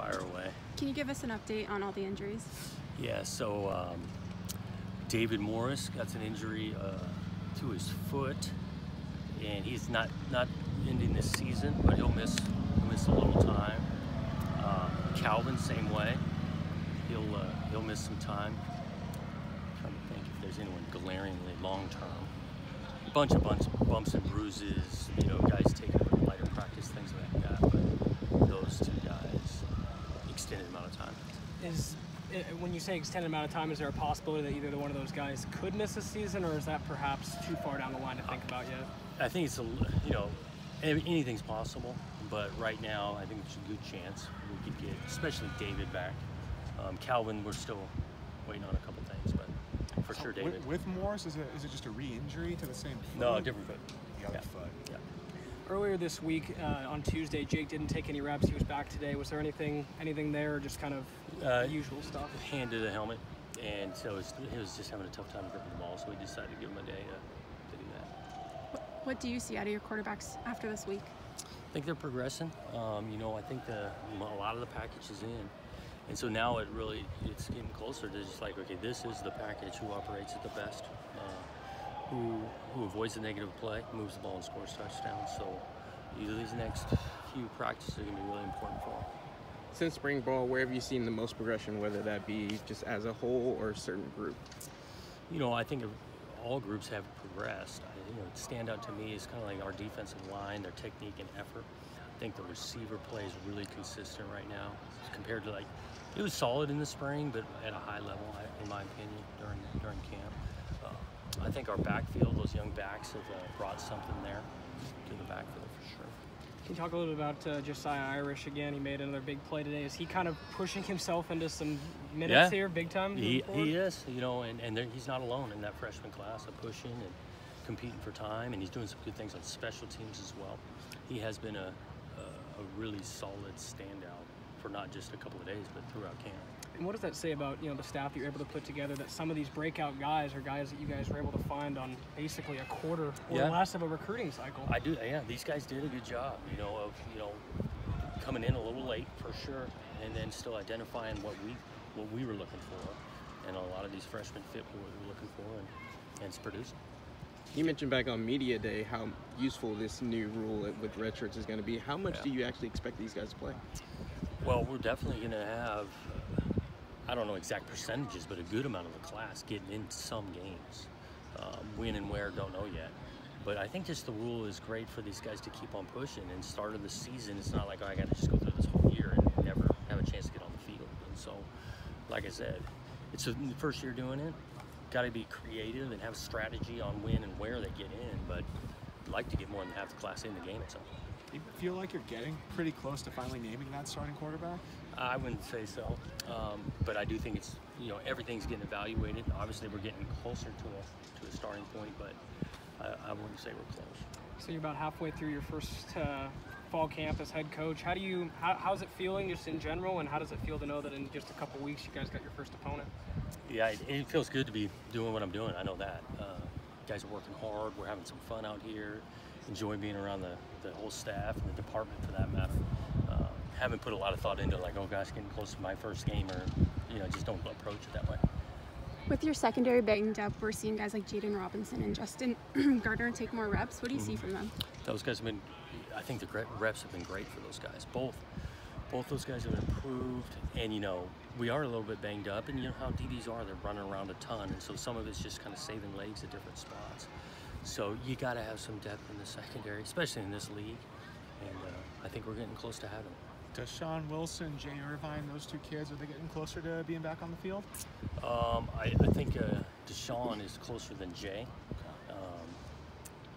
fire away. Can you give us an update on all the injuries? Yeah, so David Morris got an injury to his foot, and he's not ending this season, but he'll miss a little time. Calvin, same way. He'll miss some time. I'm trying to think if there's anyone glaringly long term. A bunch of bumps and bruises, you know, guys taking a little lighter practice, things like that. But those two guys, extended amount of time. When you say extended amount of time, is there a possibility that either one of those guys could miss a season, or is that perhaps too far down the line to think about yet? I think it's anything's possible, but right now I think there's a good chance we could get, especially David, back. Calvin, we're still waiting on a couple things, but for sure David. With Morris, is it just a re-injury to the same foot? No, a different foot. The other foot. Yeah. Earlier this week, on Tuesday, Jake didn't take any reps. He was back today. Was there anything there, or just kind of usual stuff? Hand to the helmet, and so he was just having a tough time gripping the ball, so we decided to give him a day to do that. What do you see out of your quarterbacks after this week? I think they're progressing. You know, I think a lot of the package is in, and so now it's getting closer to just like, okay, this is the package. Who operates it the best? Who avoids the negative play, moves the ball and scores touchdowns. So these next few practices are going to be really important for them. Since spring ball, where have you seen the most progression, whether that be just as a whole or a certain group? You know, I think all groups have progressed. Stand out to me is kind of like our defensive line, their technique and effort. I think the receiver play is really consistent right now compared to it was solid in the spring, but at a high level, in my opinion, during camp. I think our backfield, those young backs, have brought something there to the backfield for sure. Can you talk a little bit about Josiah Irish again? He made another big play today. Is he kind of pushing himself into some minutes here, big time? He is, you know, and he's not alone in that freshman class of pushing and competing for time, and he's doing some good things on special teams as well. He has been a really solid standout for not just a couple of days, but throughout camp. And what does that say about the staff that you're able to put together, that some of these breakout guys are guys that you guys were able to find on basically a quarter or less of a recruiting cycle? I do, yeah. These guys did a good job, of coming in a little late for sure, and then still identifying what we were looking for, and a lot of these freshmen fit what we were looking for, and it's producing. You mentioned back on media day how useful this new rule with redshirts is going to be. How much do you actually expect these guys to play? Well, we're definitely going to have, I don't know exact percentages, but a good amount of the class getting into some games. When and where, don't know yet. But I think just the rule is great for these guys to keep on pushing. And start of the season, it's not like, oh, I got to just go through this whole year and never have a chance to get on the field. And so, like I said, it's the first year doing it. Got to be creative and have strategy on when and where they get in. But I'd like to get more than half the class in the game at some point. Do you feel like you're getting pretty close to finally naming that starting quarterback? I wouldn't say so, but I do think it's, everything's getting evaluated. Obviously, we're getting closer to a starting point, but I wouldn't say we're close. So you're about halfway through your first fall camp as head coach. How's it feeling just in general, and how does it feel to know that in just a couple weeks you guys got your first opponent? Yeah, it feels good to be doing what I'm doing. I know that. Guys are working hard. We're having some fun out here. Enjoy being around the whole staff and the department for that matter. Haven't put a lot of thought into like, oh gosh, getting close to my first game, or just don't approach it that way. With your secondary banged up, we're seeing guys like Jaden Robinson and Justin Gardner take more reps. What do you see from them? Those guys have been, I think the reps have been great for those guys. Both those guys have improved, and we are a little bit banged up, and you know how DBs are, they're running around a ton, and so some of it's just kind of saving legs at different spots. So you got to have some depth in the secondary, especially in this league, and I think we're getting close to having it. Deshaun Wilson, Jay Irvine, those two kids, are they getting closer to being back on the field? I think Deshaun is closer than Jay,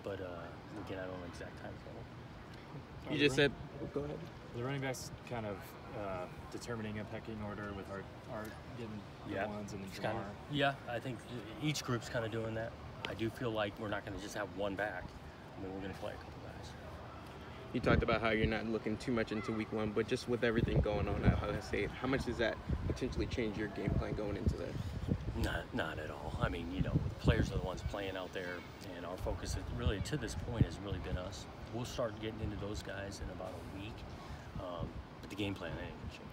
but again, I don't know exact time frame. You just said, go ahead. The running backs kind of determining a pecking order with our getting the ones and the Jamar. Yeah, I think each group's kind of doing that. I do feel like we're not going to just have one back. I mean, we're going to play a couple guys. You talked about how you're not looking too much into week one, but just with everything going on at Ohio State, how much does that potentially change your game plan going into that? Not at all. I mean, the players are the ones playing out there, and our focus really, to this point, has really been us. We'll start getting into those guys in about a week, but the game plan ain't going to change.